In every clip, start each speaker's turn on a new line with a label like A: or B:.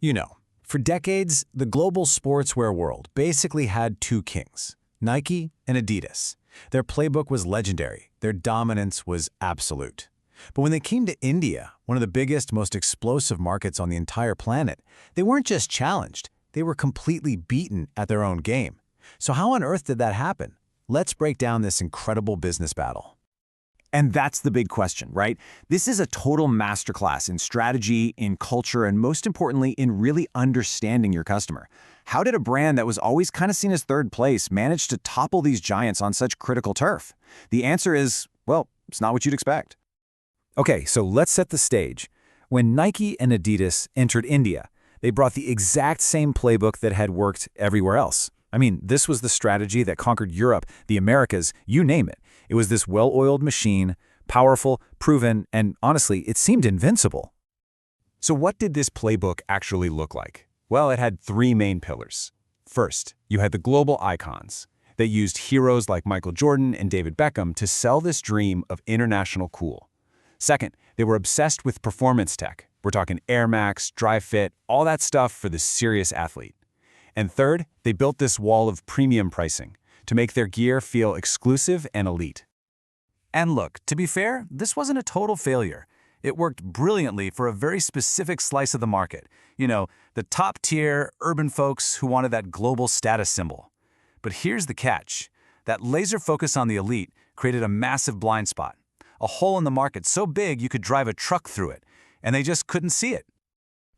A: You know, for decades, the global sportswear world basically had two kings, Nike and Adidas. Their playbook was legendary. Their dominance was absolute. But when they came to India, one of the biggest, most explosive markets on the entire planet, they weren't just challenged, they were completely beaten at their own game. So how on earth did that happen? Let's break down this incredible business battle.
B: And that's the big question, right? This is a total masterclass in strategy, in culture, and most importantly, in really understanding your customer. How did a brand that was always kind of seen as third place manage to topple these giants on such critical turf? The answer is, well, it's not what you'd expect.
A: Okay, so let's set the stage. When Nike and Adidas entered India, they brought the exact same playbook that had worked everywhere else. I mean, this was the strategy that conquered Europe, the Americas, you name it. It was this well-oiled machine, powerful, proven, and honestly, it seemed invincible.
C: So what did this playbook actually look like? Well, it had three main pillars. First, you had the global icons. They used heroes like Michael Jordan and David Beckham to sell this dream of international cool. Second, they were obsessed with performance tech. We're talking Air Max, Dry Fit, all that stuff for the serious athlete. And third, they built this wall of premium pricing to make their gear feel exclusive and elite.
A: And look, to be fair, this wasn't a total failure. It worked brilliantly for a very specific slice of the market. You know, the top-tier urban folks who wanted that global status symbol. But here's the catch. That laser focus on the elite created a massive blind spot. A hole in the market so big you could drive a truck through it, and they just couldn't see it.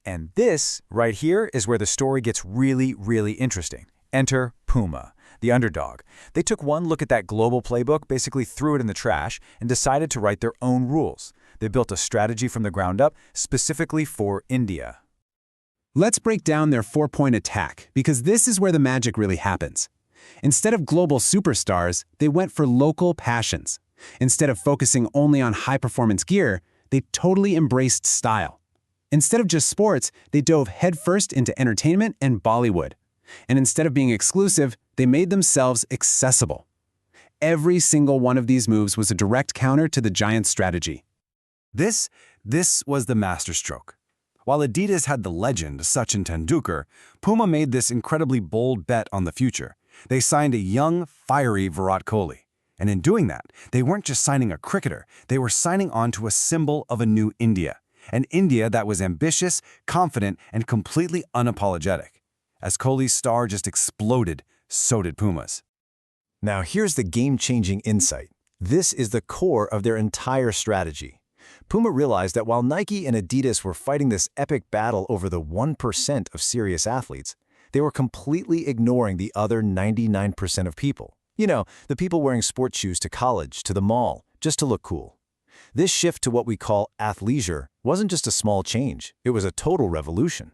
A: And this, right here, is where the story gets really, really interesting. Enter Puma, the underdog. They took one look at that global playbook, basically threw it in the trash, and decided to write their own rules. They built a strategy from the ground up, specifically for India.
D: Let's break down their four-point attack, because this is where the magic really happens. Instead of global superstars, they went for local passions. Instead of focusing only on high-performance gear, they totally embraced style. Instead of just sports, they dove headfirst into entertainment and Bollywood. And instead of being exclusive, they made themselves accessible. Every single one of these moves was a direct counter to the giant's strategy.
C: This was the masterstroke. While Adidas had the legend Sachin Tendulkar, Puma made this incredibly bold bet on the future. They signed a young, fiery Virat Kohli. And in doing that, they weren't just signing a cricketer, they were signing on to a symbol of a new India. An India that was ambitious, confident, and completely unapologetic. As Kohli's star just exploded, so did Puma's.
A: Now here's the game-changing insight. This is the core of their entire strategy. Puma realized that while Nike and Adidas were fighting this epic battle over the 1% of serious athletes, they were completely ignoring the other 99% of people. You know, the people wearing sports shoes to college, to the mall, just to look cool. This shift to what we call athleisure wasn't just a small change, it was a total revolution.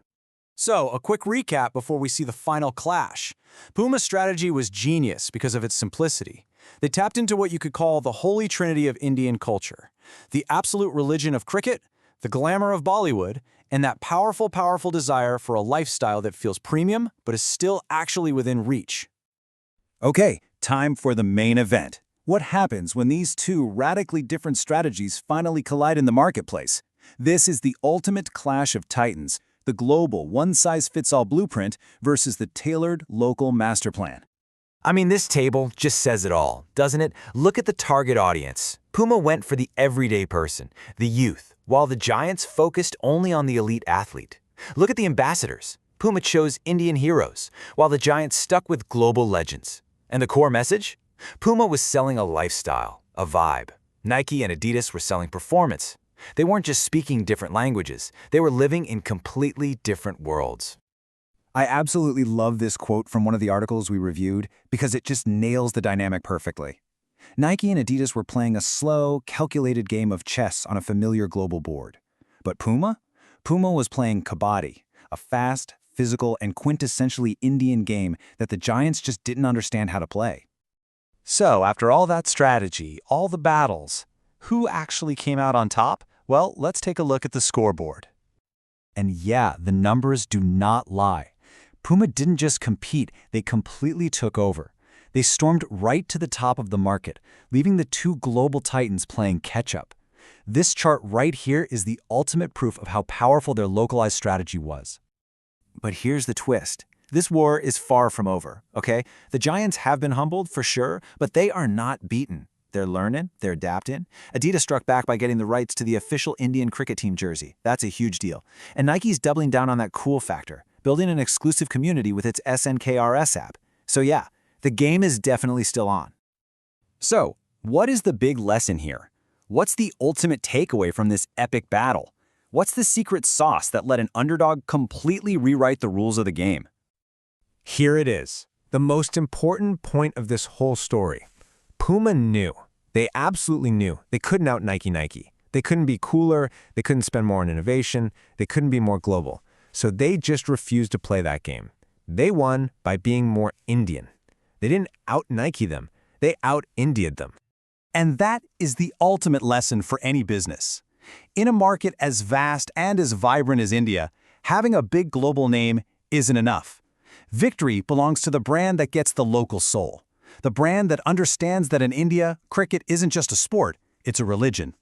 A: So, a quick recap before we see the final clash. Puma's strategy was genius because of its simplicity. They tapped into what you could call the holy trinity of Indian culture. The absolute religion of cricket, the glamour of Bollywood, and that powerful, powerful desire for a lifestyle that feels premium but is still actually within reach. Okay, time for the main event. What happens when these two radically different strategies finally collide in the marketplace? This is the ultimate clash of titans, the global one-size-fits-all blueprint versus the tailored local master plan.
E: I mean, this table just says it all, doesn't it? Look at the target audience. Puma went for the everyday person, the youth, while the giants focused only on the elite athlete. Look at the ambassadors. Puma chose Indian heroes, while the giants stuck with global legends. And the core message? Puma was selling a lifestyle, a vibe. Nike and Adidas were selling performance. They weren't just speaking different languages, they were living in completely different worlds.
B: I absolutely love this quote from one of the articles we reviewed because it just nails the dynamic perfectly. Nike and Adidas were playing a slow, calculated game of chess on a familiar global board. But Puma? Puma was playing Kabaddi, a fast, physical, and quintessentially Indian game that the giants just didn't understand how to play.
A: So, after all that strategy, all the battles, who actually came out on top? Well, let's take a look at the scoreboard.
B: And yeah, the numbers do not lie. Puma didn't just compete, they completely took over. They stormed right to the top of the market, leaving the two global titans playing catch-up. This chart right here is the ultimate proof of how powerful their localized strategy was.
A: But here's the twist. This war is far from over, okay? The Giants have been humbled, for sure, but they are not beaten. They're learning, they're adapting. Adidas struck back by getting the rights to the official Indian cricket team jersey. That's a huge deal. And Nike's doubling down on that cool factor, building an exclusive community with its SNKRS app. So yeah, the game is definitely still on.
B: So, what is the big lesson here? What's the ultimate takeaway from this epic battle? What's the secret sauce that let an underdog completely rewrite the rules of the game?
C: Here it is, the most important point of this whole story. Puma knew. They absolutely knew. They couldn't out Nike. They couldn't be cooler. They couldn't spend more on innovation. They couldn't be more global. So they just refused to play that game. They won by being more Indian. They didn't out Nike them. They out India'd them.
B: And that is the ultimate lesson for any business. In a market as vast and as vibrant as India, having a big global name isn't enough. Victory belongs to the brand that gets the local soul. The brand that understands that in India, cricket isn't just a sport, it's a religion.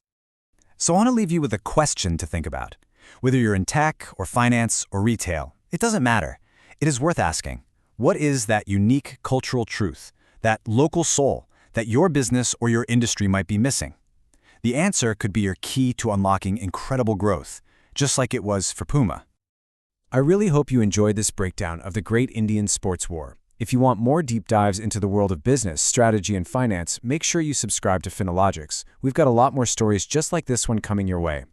A: So I want to leave you with a question to think about. Whether you're in tech or finance or retail, it doesn't matter. It is worth asking, what is that unique cultural truth, that local soul, that your business or your industry might be missing? The answer could be your key to unlocking incredible growth, just like it was for Puma.
C: I really hope you enjoyed this breakdown of the great Indian sports war. If you want more deep dives into the world of business, strategy, and finance, make sure you subscribe to Finologix. We've got a lot more stories just like this one coming your way.